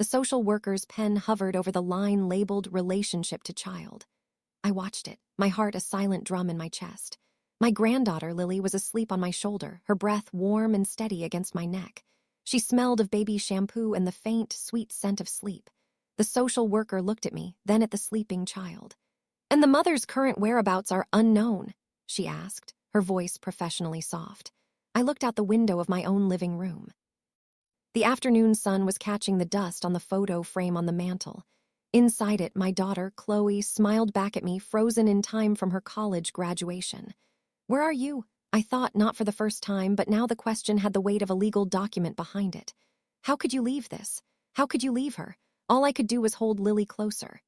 The social worker's pen hovered over the line labeled relationship to child. I watched it, my heart a silent drum in my chest. My granddaughter, Lily, was asleep on my shoulder, her breath warm and steady against my neck. She smelled of baby shampoo and the faint, sweet scent of sleep. The social worker looked at me, then at the sleeping child. "And the mother's current whereabouts are unknown?" she asked, her voice professionally soft. I looked out the window of my own living room. The afternoon sun was catching the dust on the photo frame on the mantel. Inside it, my daughter, Chloe, smiled back at me, frozen in time from her college graduation. "Where are you?" I thought, not for the first time, but now the question had the weight of a legal document behind it. How could you leave this? How could you leave her? All I could do was hold Lily closer.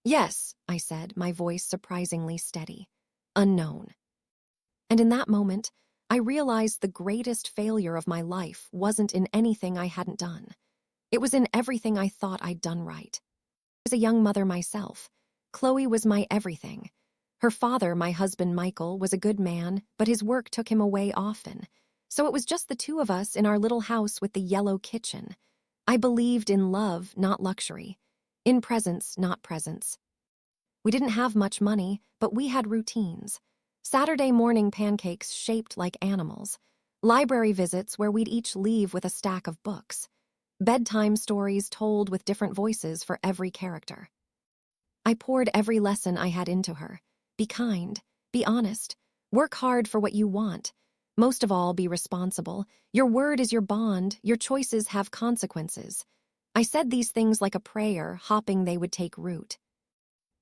"Yes," I said, my voice surprisingly steady. "Unknown." And in that moment, I realized the greatest failure of my life wasn't in anything I hadn't done. It was in everything I thought I'd done right. As a young mother myself, Chloe was my everything. Her father, my husband Michael, was a good man, but his work took him away often. So it was just the two of us in our little house with the yellow kitchen. I believed in love, not luxury. In presence, not presence. We didn't have much money, but we had routines. Saturday morning pancakes shaped like animals. Library visits where we'd each leave with a stack of books. Bedtime stories told with different voices for every character. I poured every lesson I had into her. Be kind. Be honest. Work hard for what you want. Most of all, be responsible. Your word is your bond. Your choices have consequences. I said these things like a prayer, hoping they would take root.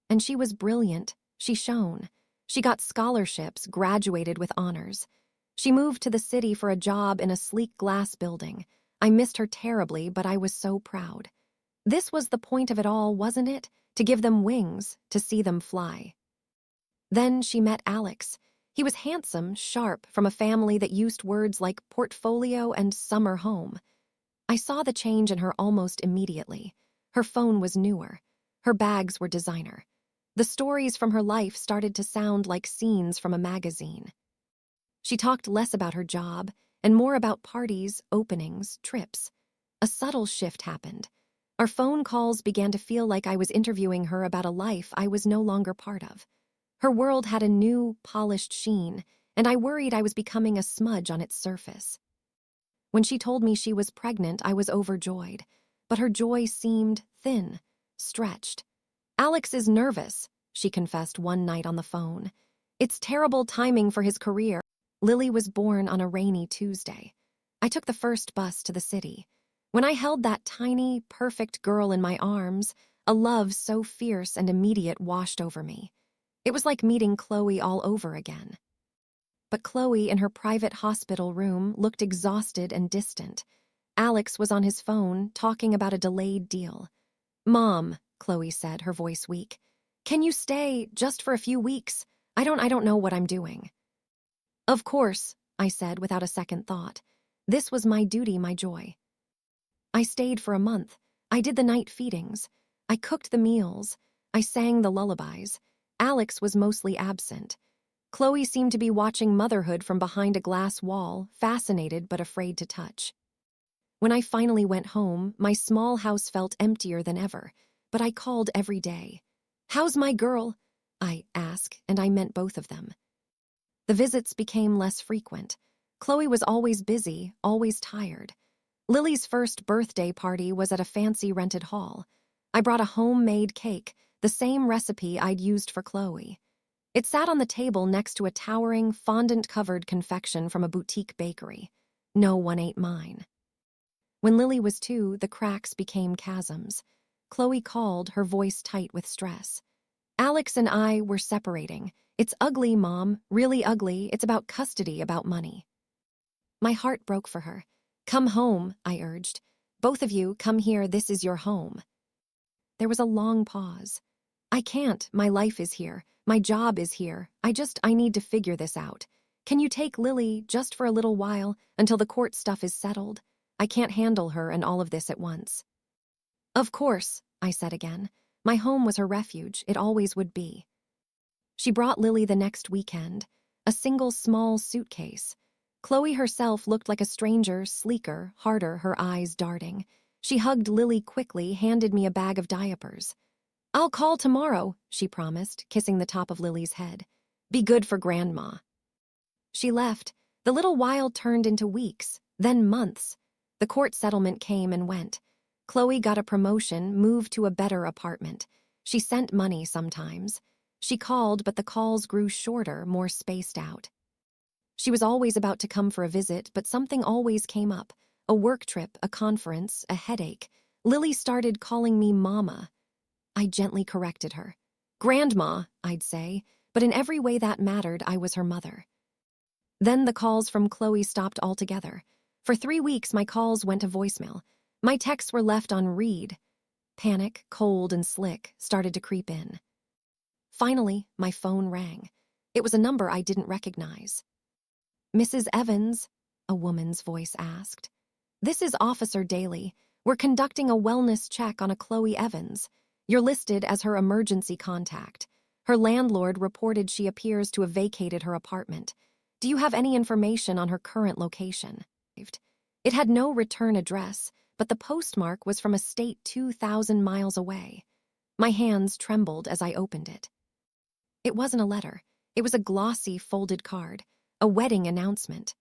And she was brilliant. She shone. She got scholarships, graduated with honors. She moved to the city for a job in a sleek glass building. I missed her terribly, but I was so proud. This was the point of it all, wasn't it? To give them wings, to see them fly. Then she met Alex. He was handsome, sharp, from a family that used words like portfolio and summer home. I saw the change in her almost immediately. Her phone was newer. Her bags were designer. The stories from her life started to sound like scenes from a magazine. She talked less about her job and more about parties, openings, trips. A subtle shift happened. Our phone calls began to feel like I was interviewing her about a life I was no longer part of. Her world had a new, polished sheen, and I worried I was becoming a smudge on its surface. When she told me she was pregnant, I was overjoyed, but her joy seemed thin, stretched. "Alex is nervous," she confessed one night on the phone. "It's terrible timing for his career." Lily was born on a rainy Tuesday. I took the first bus to the city. When I held that tiny, perfect girl in my arms, a love so fierce and immediate washed over me. It was like meeting Chloe all over again. But Chloe, in her private hospital room, looked exhausted and distant. Alex was on his phone, talking about a delayed deal. "Mom," Chloe said, her voice weak, "can you stay just for a few weeks? I don't know what I'm doing." "Of course," I said without a second thought. This was my duty, my joy. I stayed for a month. I did the night feedings. I cooked the meals. I sang the lullabies. Alex was mostly absent. Chloe seemed to be watching motherhood from behind a glass wall, fascinated but afraid to touch. When I finally went home, my small house felt emptier than ever, but I called every day. "How's my girl?" I asked, and I meant both of them. The visits became less frequent. Chloe was always busy, always tired. Lily's first birthday party was at a fancy rented hall. I brought a homemade cake, the same recipe I'd used for Chloe. It sat on the table next to a towering, fondant-covered confection from a boutique bakery. No one ate mine. When Lily was 2, the cracks became chasms. Chloe called, her voice tight with stress. "Alex and I were separating. It's ugly, Mom, really ugly. It's about custody, about money." My heart broke for her. "Come home," I urged. "Both of you, come here, this is your home." There was a long pause. "I can't, my life is here. My job is here. I need to figure this out. Can you take Lily just for a little while, until the court stuff is settled? I can't handle her and all of this at once." "Of course," I said again. My home was her refuge. It always would be. She brought Lily the next weekend. A single small suitcase. Chloe herself looked like a stranger, sleeker, harder, her eyes darting. She hugged Lily quickly, handed me a bag of diapers. "I'll call tomorrow," she promised, kissing the top of Lily's head. "Be good for Grandma." She left. The little while turned into weeks, then months. The court settlement came and went. Chloe got a promotion, moved to a better apartment. She sent money sometimes. She called, but the calls grew shorter, more spaced out. She was always about to come for a visit, but something always came up. A work trip, a conference, a headache. Lily started calling me Mama. I gently corrected her. "Grandma," I'd say, but in every way that mattered, I was her mother. Then the calls from Chloe stopped altogether. For 3 weeks, my calls went to voicemail. My texts were left on read. Panic, cold and slick, started to creep in. Finally, my phone rang. It was a number I didn't recognize. "Mrs. Evans?" a woman's voice asked. "This is Officer Daly. We're conducting a wellness check on a Chloe Evans. You're listed as her emergency contact. Her landlord reported she appears to have vacated her apartment. Do you have any information on her current location?" It had no return address, but the postmark was from a state 2,000 miles away. My hands trembled as I opened it. It wasn't a letter. It was a glossy, folded card, a wedding announcement.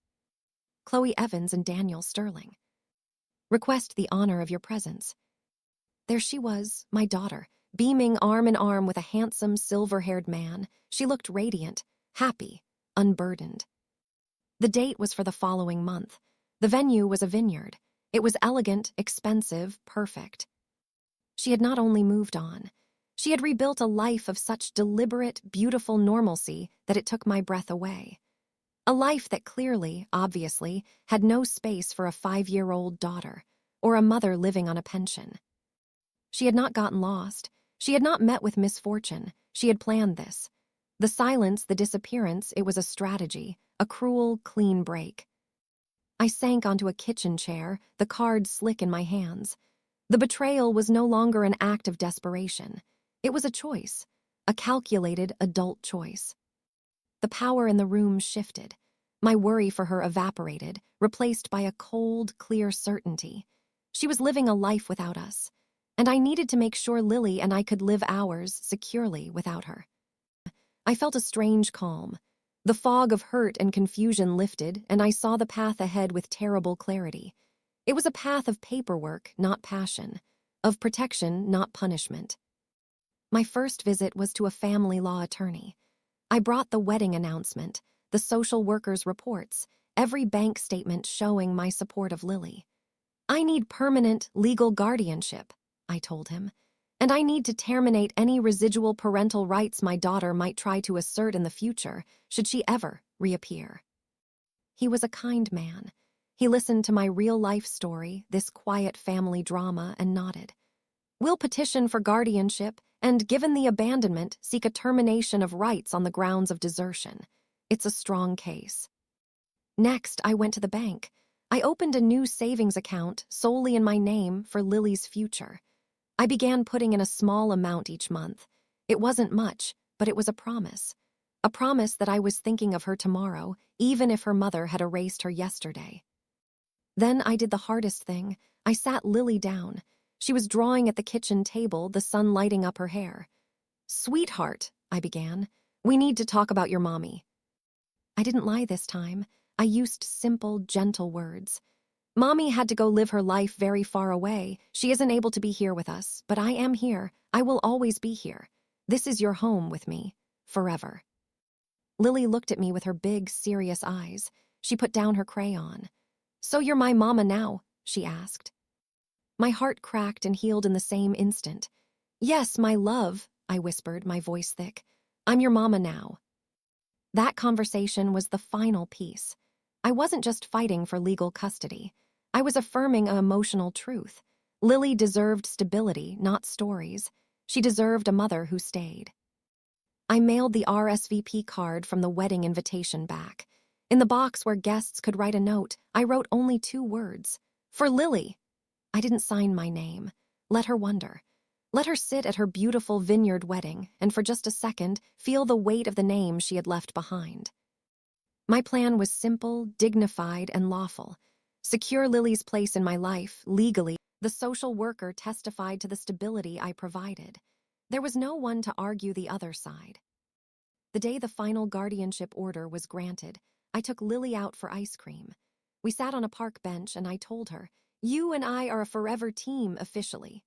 "Chloe Evans and Daniel Sterling. Request the honor of your presence." There she was, my daughter, beaming arm in arm with a handsome, silver-haired man. She looked radiant, happy, unburdened. The date was for the following month. The venue was a vineyard. It was elegant, expensive, perfect. She had not only moved on, she had rebuilt a life of such deliberate, beautiful normalcy that it took my breath away. A life that clearly, obviously, had no space for a 5-year-old daughter or a mother living on a pension. She had not gotten lost. She had not met with misfortune. She had planned this. The silence, the disappearance, it was a strategy, a cruel, clean break. I sank onto a kitchen chair, the card slick in my hands. The betrayal was no longer an act of desperation. It was a choice, a calculated adult choice. The power in the room shifted. My worry for her evaporated, replaced by a cold, clear certainty. She was living a life without us, and I needed to make sure Lily and I could live ours securely without her. I felt a strange calm. The fog of hurt and confusion lifted, and I saw the path ahead with terrible clarity. It was a path of paperwork, not passion, of protection, not punishment. My first visit was to a family law attorney. I brought the wedding announcement, the social worker's reports, every bank statement showing my support of Lily. "I need permanent legal guardianship," I told him, "and I need to terminate any residual parental rights my daughter might try to assert in the future, should she ever reappear." He was a kind man. He listened to my real-life story, this quiet family drama, and nodded. "We'll petition for guardianship and, given the abandonment, seek a termination of rights on the grounds of desertion. It's a strong case." Next, I went to the bank. I opened a new savings account solely in my name for Lily's future. I began putting in a small amount each month. It wasn't much, but it was a promise. A promise that I was thinking of her tomorrow, even if her mother had erased her yesterday. Then I did the hardest thing. I sat Lily down. She was drawing at the kitchen table, the sun lighting up her hair. "Sweetheart," I began, "we need to talk about your mommy." I didn't lie this time. I used simple, gentle words. "Mommy had to go live her life very far away. She isn't able to be here with us, but I am here. I will always be here. This is your home with me, forever." Lily looked at me with her big, serious eyes. She put down her crayon. "So you're my mama now?" she asked. My heart cracked and healed in the same instant. "Yes, my love," I whispered, my voice thick. "I'm your mama now." That conversation was the final piece. I wasn't just fighting for legal custody. I was affirming an emotional truth. Lily deserved stability, not stories. She deserved a mother who stayed. I mailed the RSVP card from the wedding invitation back. In the box where guests could write a note, I wrote only 2 words. "For Lily." I didn't sign my name. Let her wonder. Let her sit at her beautiful vineyard wedding and for just a second feel the weight of the name she had left behind. My plan was simple, dignified, and lawful. Secure Lily's place in my life, legally. The social worker testified to the stability I provided. There was no one to argue the other side. The day the final guardianship order was granted, I took Lily out for ice cream. We sat on a park bench and I told her, "You and I are a forever team officially."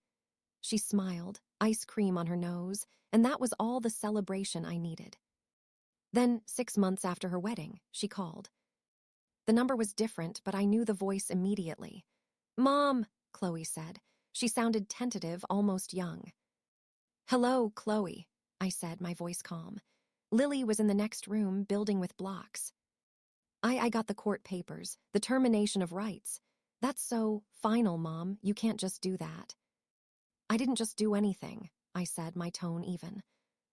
She smiled, ice cream on her nose, and that was all the celebration I needed. Then, 6 months after her wedding, she called. The number was different, but I knew the voice immediately. "Mom," Chloe said. She sounded tentative, almost young. "Hello, Chloe," I said, my voice calm. Lily was in the next room, building with blocks. I got the court papers, the termination of rights. That's so final, Mom. You can't just do that." "I didn't just do anything," I said, my tone even.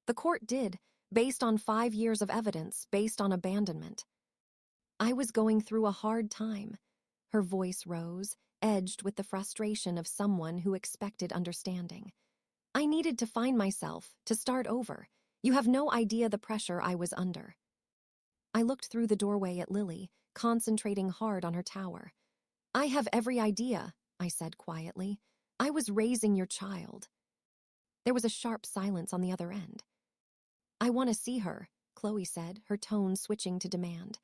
"The court did, based on 5 years of evidence, based on abandonment." "I was going through a hard time." Her voice rose, edged with the frustration of someone who expected understanding. "I needed to find myself, to start over. You have no idea the pressure I was under." I looked through the doorway at Lily, concentrating hard on her tower. "I have every idea," I said quietly. "I was raising your child." There was a sharp silence on the other end. "I want to see her," Chloe said, her tone switching to demand.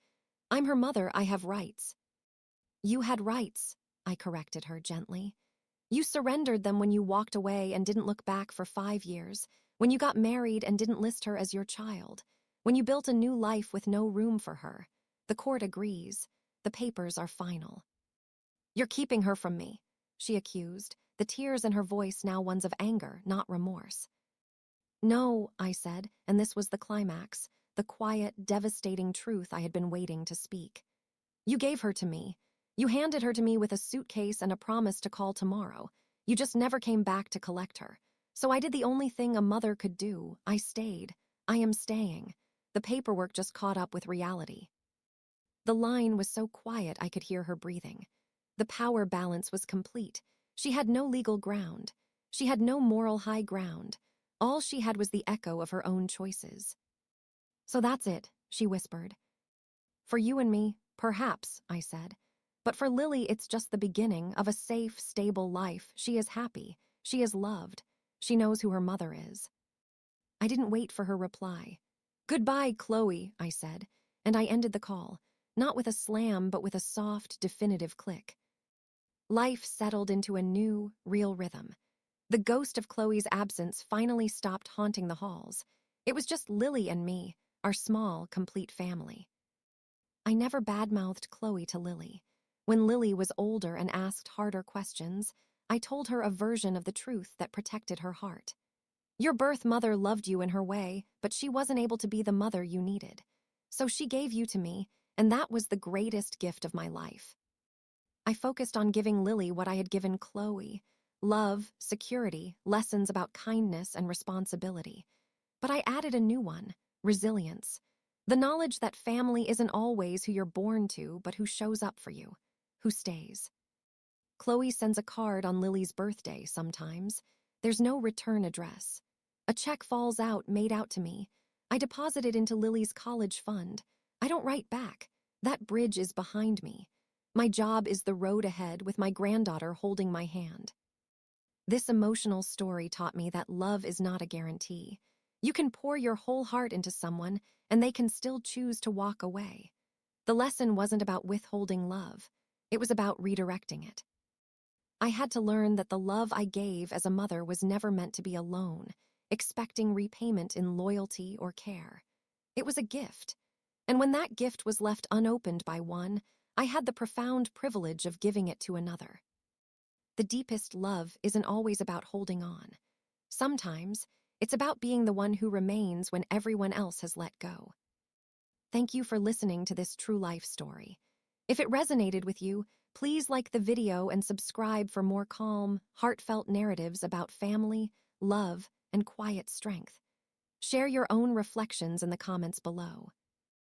"I'm her mother, I have rights." "You had rights," I corrected her gently. "You surrendered them when you walked away and didn't look back for 5 years, when you got married and didn't list her as your child, when you built a new life with no room for her. The court agrees. The papers are final." "You're keeping her from me," she accused, the tears in her voice now ones of anger, not remorse. "No," I said, and this was the climax, the quiet, devastating truth I had been waiting to speak. "You gave her to me. You handed her to me with a suitcase and a promise to call tomorrow. You just never came back to collect her. So I did the only thing a mother could do. I stayed. I am staying. The paperwork just caught up with reality." The line was so quiet I could hear her breathing. The power balance was complete. She had no legal ground. She had no moral high ground. All she had was the echo of her own choices. "So that's it," she whispered. "For you and me, perhaps," I said. "But for Lily, it's just the beginning of a safe, stable life. She is happy. She is loved. She knows who her mother is." I didn't wait for her reply. "Goodbye, Chloe," I said, and I ended the call, not with a slam, but with a soft, definitive click. Life settled into a new, real rhythm. The ghost of Chloe's absence finally stopped haunting the halls. It was just Lily and me, our small, complete family. I never badmouthed Chloe to Lily. When Lily was older and asked harder questions, I told her a version of the truth that protected her heart. "Your birth mother loved you in her way, but she wasn't able to be the mother you needed. So she gave you to me, and that was the greatest gift of my life." I focused on giving Lily what I had given Chloe: love, security, lessons about kindness and responsibility. But I added a new one: resilience. The knowledge that family isn't always who you're born to, but who shows up for you, who stays. Chloe sends a card on Lily's birthday sometimes. There's no return address. A check falls out, made out to me. I deposit it into Lily's college fund. I don't write back. That bridge is behind me. My job is the road ahead, with my granddaughter holding my hand. This emotional story taught me that love is not a guarantee. You can pour your whole heart into someone, and they can still choose to walk away. The lesson wasn't about withholding love. It was about redirecting it. I had to learn that the love I gave as a mother was never meant to be a loan, expecting repayment in loyalty or care. It was a gift. And when that gift was left unopened by one, I had the profound privilege of giving it to another. The deepest love isn't always about holding on. Sometimes, it's about being the one who remains when everyone else has let go. Thank you for listening to this true life story. If it resonated with you, please like the video and subscribe for more calm, heartfelt narratives about family, love, and quiet strength. Share your own reflections in the comments below.